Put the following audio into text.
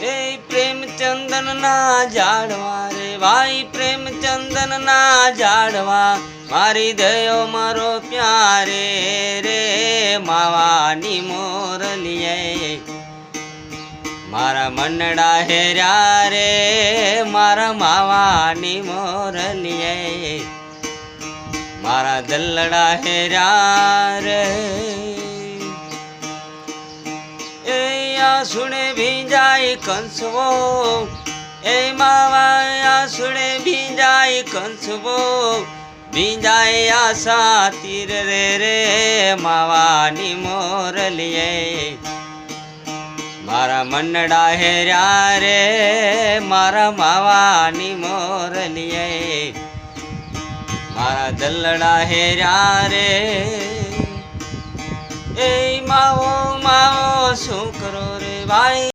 એ પ્રેમચંદન ના ઝાડવા રે ભાઈ પ્રેમચંદન ના ઝાડવા મારી દયો મારો પ્યારે રે માવાની મોરલીએ મારા મનડા હેર્યા રે મારા માવાની મોરલીએ મારા દલ્લડા હેર્યા રે એ આસુડે ભીંજાય કંસવો એ માવા આસુડે ભીંજાય કંસવો ભીંજાય આશા તીર રે રે માવાની મોરલીએ મારા મનડા હેર્યા રે મારા માવાની મોરલીએ મારા દલ્લડા હેર્યા રે એ માવો માવો શું કરો રે ભાઈ।